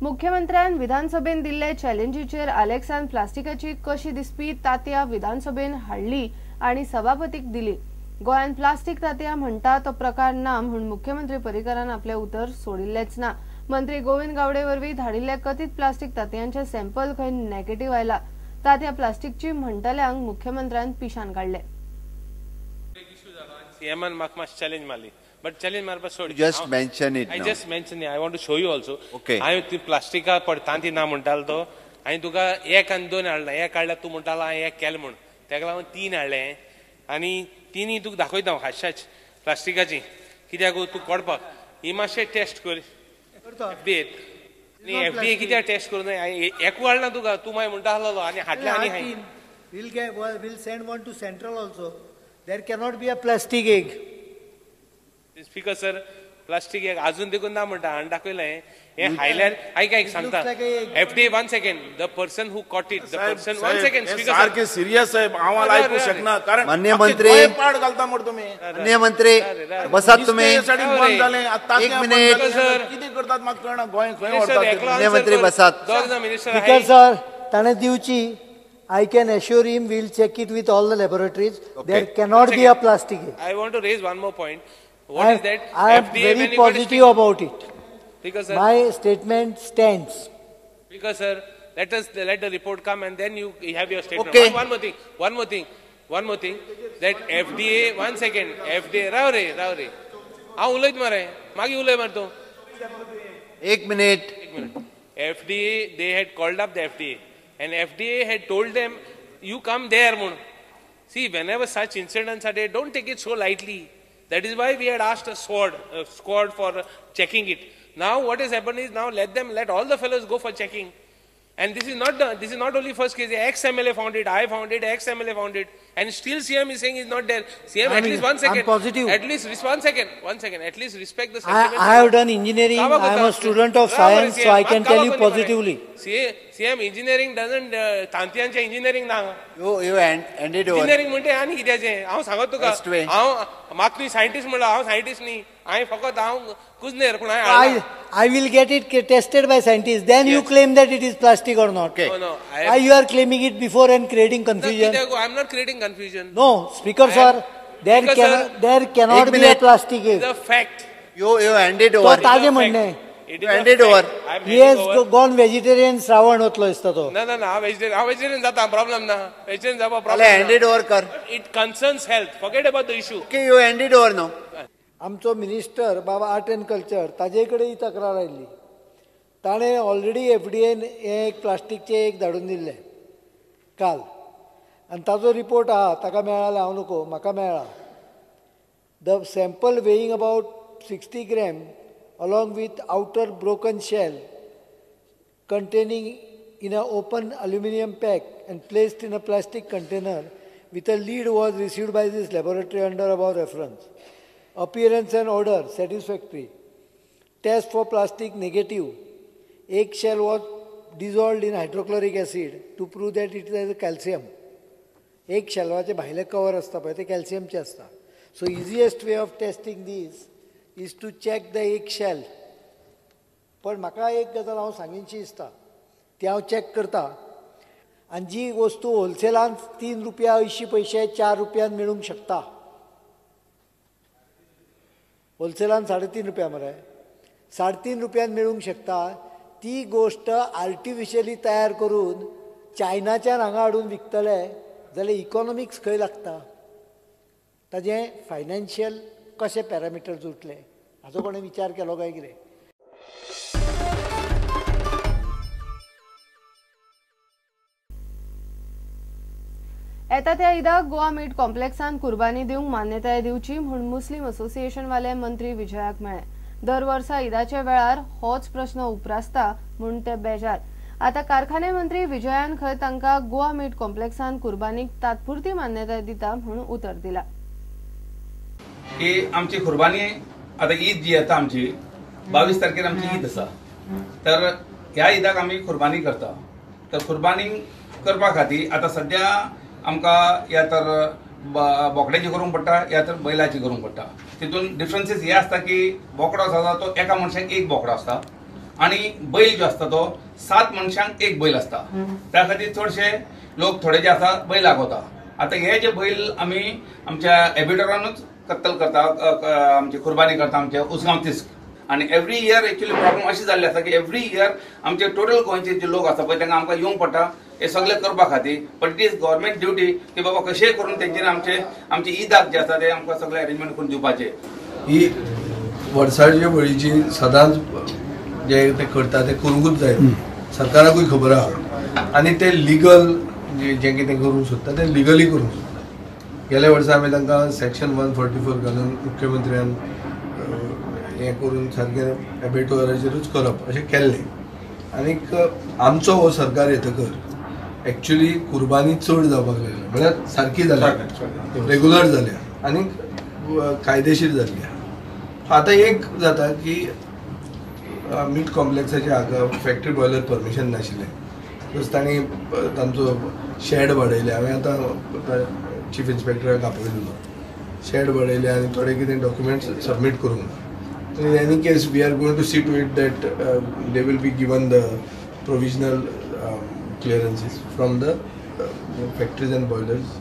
मुख्यमंत्र्यान विधानसभेन दिल्ले चॅलेंजीचेर अलेक्सान प्लास्टिकाची कशी दिसपी तात्या विधानसभेन हाडली आणि सभापतीक दिली। गोयान प्लास्टिक तात्या म्हणता तो प्रकार ना म्हणून मुख्यमंत्री पर्रीकरान आपले उतर सोडिल्लेच ना। मंत्री गोविंद गावडे वरवी धाडिल्ले कथित प्लास्टिक तात्यांचे सॅम्पल खंय नेगेटिव्ह आयला। तात्या प्लास्टिकची म्हणटल्यांक मुख्यमंत्र्यान पिशान काढले। सीएमान म्हाका मातशें चॅलेंज मारली, but challenge marpa sorry. Just mention it. I now. just mention it. I want to show you also. Okay. I ती प्लास्टिका पडतांती ना म्हणटाल तो आणि तुका एक आणि दोन हाडला, एक हाडला तू म्हणटाला एक केल म्हण, तेका लागून तीन हाडले आणि तिनी तुका दाखयता हाशाच प्लास्टिकाची कित्याक तू कोडपाक ही मातशें टेस्ट कर एफडीए कित्याक टेस्ट करूं एकू हाडला तुका तू मागीर म्हणटा आसलो आणि हाडले आणि हाय We'll send one to Central also. There cannot be a plastic egg. Speaker sir plastic एक अजून देखून ना म्हणटा आणि दाखयलें हे हायल्यार ऐका एक सांगता FDA 1 second the person who caught it the person 1 second speaker सारखे सिरियस आहे आम्हाला ऐकू शकना कारण माननीय मंत्री पाड घालता मग तुम्ही माननीय मंत्री बसात तुम्ही एक मिनिट किती करतात मग कळना गोय खंय वरतात माननीय मंत्री बसात Speaker sir, ताणे दिवची I can assure him we'll check it with all the laboratories. Okay. There cannot be a plastic egg. I want to raise one more point. What is that? I am very positive about it. Because sir, my statement stands. Because sir, let the report come and then you have your statement. Okay. One more thing. That FDA 1 second. FDA राव रे. हांव उलयत मरे. मागी उलय मारतो. एक minute. FDA they had called up the FDA and FDA had told them you come there mun. See, whenever such incidents are there, don't take it so lightly. That is why we had asked a squad for checking it. Now what has happened is now let all the fellows go for checking. And this is not only first case. Ex-MLA found it, I found it, ex-MLA found it, and still CM is saying it's not there. CM, at least 1 second. I'm positive. At least 1 second. 1 second. At least respect the sentiments. I have done engineering. I am a student of science, so I can tell you positively. CM engineering doesn't तांत्यांचे engineering ना. You ended over. Engineering म्हणते आणि कित्याचे? हांव सांगत तुका. हांव म्हाका तुवें scientist म्हणला, हांव सायंटिस्ट न्ही. हांवें फकत हांव कुजनेर पूण I will get it tested by scientists. Then you claim that it is plastic or not. Okay. No. Why you are claiming it before and creating confusion? I am not creating confusion. No, Speaker sir, there cannot be a plastic egg. The fact. You ended over. तो ताजे म्हणणे. You ended over. He has gone vegetarian. Shravan होतलो असता तो. No. Vegetarian जाता problem ना. Vegetarian जावा problem. Ale ended over कर. It concerns health. Forget about the issue. Okay, you ended over now. आमचो मिनिस्टर बाबा आर्ट एंड कल्चर ताजे कडेन ही तक्रार आयिल्ली. ताणें ऑलरेडी एफडीएन एक प्लास्टिकचे एक धाडून दिल्ले काल आनी ताजो रिपोर्ट आहा ताका मेळ्ळा हांव नको म्हाका मेळ्ळा. The sample weighing about 60 gram along with outer broken shell containing in an open aluminum pack and placed in a plastic container with a lead was received by this laboratory under above reference. Appearance and odor satisfactory. Test for plastic negative. Egg shell was dissolved in hydrochloric acid to prove that it is calcium. Egg shellवाचे भायले cover असता पळय ते कॅल्शियमचे असता. So easiest way of testing these is to check the egg shell. पण म्हाका एक गजाल हांव सांगिनशी दिसता ती हांव चॅक करता आनी जी वस्तू होलसेलान 3 रुपया 80 पैसे 4 रुपयान मेळूंक शकता होलसेलान 3.5 रुपया मरे 3.5 रुपयान मेळूंक शकता ती गोष्ट आर्टिफिशियली तयार करून चायनाच्यान हांगा हाडून विकतले जाल्यार इकॉनॉमिक्स खंय लागता ताजें फायनान्शियल कशे पॅरामिटर्स उरतले हाचो कोणें विचार केलो काय कितें. येता त्या ईदाक गोवा मीट कॉम्प्लेक्सान कुर्बानी दिवंक मान्यताय दिवची म्हणून मुस्लिम असोसिएशन वाले मंत्री विजयाक मेळ्ळे. दर वर्सा ईदाच्या वेळार होच प्रश्न उपरासता म्हणून ते बेजार. आता कारखाने मंत्री विजयान खंय तांकां गोवा मीट कॉम्प्लेक्सान कुर्बानीक तात्पुरती मान्यताय दिता म्हणून उतर दिला. की आमची कुर्बानी आता ईद जी येता आमची 22 तारखेर आमची ईद आसा तर ह्या ईदाक आमी कुर्बानी करता. तर कुर्बानी करपा खातीर आता सध्या आमकां या तर बोकड्याची करूंक पडटा या तर बैलाची करूंक पडटा. तितून डिफरन्सीस हे आसता की बोकडो आसा तो एका मनशाक एक बोकडो आसता आणि बैल जो असता तो 7 मनशांक एक बैल असता. त्या खातीर चडशे लोक थोडे जे आसा बैल लागवता. आता हे जे बैल आमी आमच्या एबिटरानूच कत्तल करता, आमची कुर्बानी करता आमच्या उसगांव तिस्क. आणि एव्हरी इयर एक्चुअली प्रॉब्लेम अशी जाल्ली आसा की एव्हरी इयर आमचे टोटल गोंयचे जे लोक आसा पळय तांकां आमकां येवंक पडटा हे सगळे करपा खातीर. But it is government duty की बाबा कशेंय करून तेंचेर आमचे ईदाक जे आसा ते आमकां सगळे अरेंजमेंट करून दिवपाचे. ही वर्साच्या बळीची सदांच जे ते करता ते करूंकूच जाय, सरकाराकूय खबर आहा. आनी ते लिगल जे कितें करूंक सोदता ते लिगली करूंक सोदता. गेल्या वर्सा आमी तांकां सेक्शन 144 घालून मुख्यमंत्र्यान हें करून सारकें एबेटोराचेरूच करप अशें केल्लें. आनीक आमचो हो सरकार येतकर एक्चुअली कुर्बानी चड जावपाक लागल्या, म्हळ्यार सारकी जाल्या, रेगुलर जाल्या आनीक कायदेशीर जाल्ली. आतां एक जाता की मीट कॉम्प्लेक्साचे हाका फॅक्टरी बॉयलर परमिशन नाशिल्लें, प्लस तांणी तांचो शेड वाडयले. हांवें आतां चीफ इन्स्पेक्टराक आपयलेलो, शेड वाडयले आनी थोडे कितें डॉक्युमेंट्स सबमीट करूंक. In any case, we are going to see to it that they will be given the provisional clearances from the factories and boilers,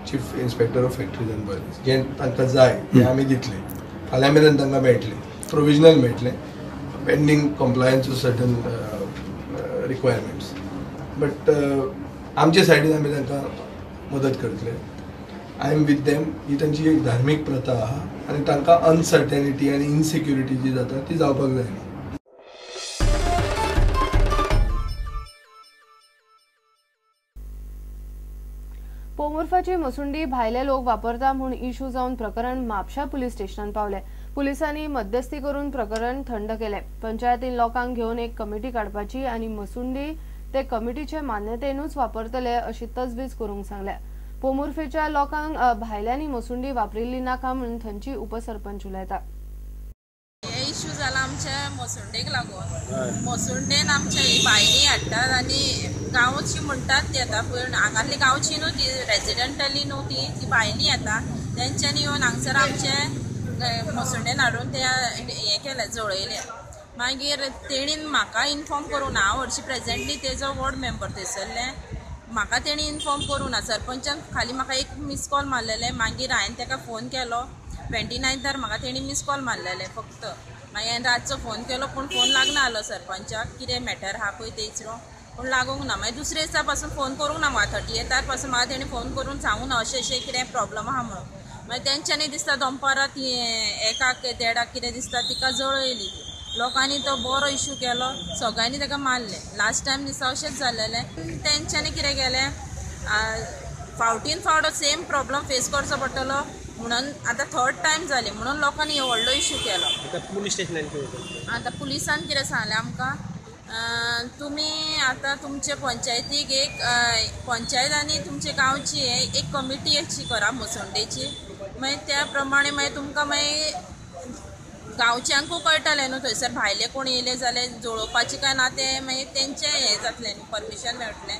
chief inspector of factories and boilers. जे तांकां जाय ते आमी दितले, फाल्यां मेरेन तांकां मेळटले, प्रोविजनल मेळटले, pending compliance with certain requirements. But आमचे सायडीन आमी तांकां मदत करतले. I am with them. ही तांची एक धार्मीक प्रथा आहा आनी तांकां अनसर्टेनिटी आनी इनसिक्युरिटी जी जाता ती जावपाक जायना. पोमुर्फाची मसुंडी भायले लोक वापरता म्हूण इशू जावन प्रकरण म्हापशा पुलीस स्टेशनात पावले. पुलिसांनी मध्यस्थी करून प्रकरण थंड केले. पंचायतीन लोकांक घेवन एक कमिटी काडपाची आनी मसुंडी ते कमिटीचे मान्यतेनूच वापरतले अशी तजवीज करूंक सांगल्या. पोमुर्फेच्या लोकांक भायल्यांनी मसुंडी वापरिल्ली नाका म्हणून थंयची उपसरपंच उलयता. हे इश्यू जाला आमच्या मसुंडेक लागून. मसुंडेन आमच्या भायली हाडटात आनी गांवची म्हणटात ती येता, पूण हांगातली गांवची न्हू ती, रेजिडेंटली न्हू ती भायली येता. तेंच्यांनी येवन हांगसर आमचे मसुंडेन हाडून ते हें केलें, जळयले. मागीर तेणीन म्हाका इन्फॉर्म करूं ना. हांव हरशीं प्रेजेंटली तेजो वॉर्ड मेंबर थंयसरलें. म्हाका तेणी इन्फॉर्म करूं ना. सरपंचान खाली म्हाका एक मिस कॉल मारलेलें. मागीर हांवें ताका फोन केलो 29 म्हाका तेणी मिस कॉल मारलेलें फक्त. मागीर हांवें रातचो फोन केलो पूण फोन लागना जालो सरपंचाक. कितें मॅटर आहा पळय तेचरो पूण लागूंक ना. मागीर दुसरे दिसा पासून फोन करूंक ना म्हाका. 30 पासून म्हाका तेणी फोन करून सांगूं ना अशें कितें प्रॉब्लम आहा म्हणून. मागीर तेंच्यांनी दिसता दनपारां ती 1-1:30 कितें दिसता तिका जळयली. लोकांनी तो बरो इश्यू केलो, सगळ्यांनी ताका मारलें. लास्ट टायम दिसा अशेंच जाल्लेलें. तेंच्यांनी कितें केलें, फावटीन फावट सेम प्रॉब्लम फेस करचो पडटलो म्हणून आतां 3rd टायम जाली म्हणून लोकांनी व्हडलो इश्यू केलो. पुलीस स्टेशनान आतां पुलिसान कितें सांगलें आमकां, तुमी आतां तुमचे पंचायतीक एक पंचायत आनी तुमचे गांवची एक कमिटी अशी करा मसुंडेची. मागीर त्या प्रमाणे मागीर तुमकां मागीर गांवच्यांकूय कळटलें न्हू. थंयसर भायले कोण येयले जाल्यार जळोवपाचें काय ना, ते मागीर तेंचें हें जातलें, परमिशन मेळटलें.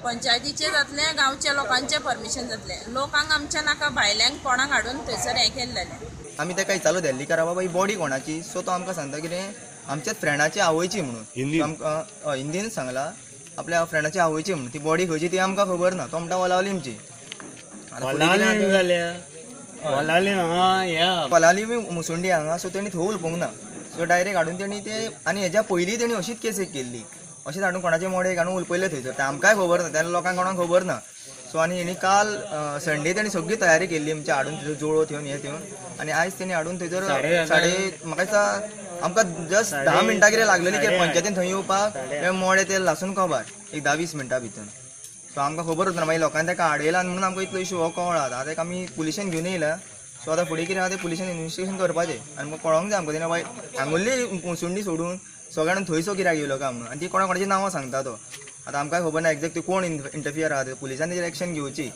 पंचायतीचें जातलें, गांवच्या लोकांचें परमिशन जातलें. लोकांक आमच्या नाका, भायल्यांक कोणाक हाडून थंयसर हें केल्लेलें. आमी ताका विचारलो दिल्ली करा बाबा ही बॉडी कोणाची. सो तो आमकां सांगता कितें आमच्याच फ्रेंडाची आवयची म्हणून. आमकां हिंदीनच सांगला आपल्या फ्रेंडाची आवयची म्हणून. ती बॉडी खंयची ती आमकां खबर ना. तो म्हणटा वलावलीमची. पलाली मुसुंडी हांगा. सो तेणी थंय उलोवंक ना. सो डायरेक्ट हाडून तेणी ते आनी हेज्या पयलीं तेणी अशीच केस केल्ली. अशेंच हाडून कोणाचे मोडे हाडून उलपयले थंयसर. ते आमकांय खबर ना, त्या लोकांक कोणाक खबर ना. सो आनी हेणी काल संडे तेणी सगळी तयारी केल्ली आमची हाडून थंयसर जोळो थेवन हें थेवन. आनी आयज तेणी हाडून थंयसर म्हाका दिसता आमकां जस्ट 10 मिनटां कितें लागलेली की पंचायतीन थंय येवपाक. मोडे ते लासून कबार एक 10-20 मिनटां भितर. सो आमकां खबर उरना. मागीर लोकांनी ताका हाडयला आमकां इतलो इश्यू हो कळ्ळा. आतां ताका आमी पुलिशेन घेवन येयला. सो आतां फुडें कितें आहा तें पुलिशेन इन्वेस्टिगेशन करपाचें. आनी म्हाका कळोंक जाय आमकां तेणें हांगुल्ली मुसुंडी सोडून सगळ्यांनी थंयसो कित्याक येयलो काय म्हणून. आनी ती कोणाची नांवां सांगता तो. आतां आमकां खबर ना एक्झॅक्ट कोण इंटरफियर आहा ते. पुलिसांनी तेजेर एक्शन घेवची.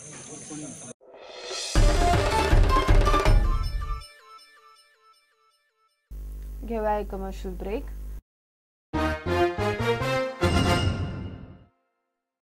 घेऊया एक कमर्शियल ब्रेक.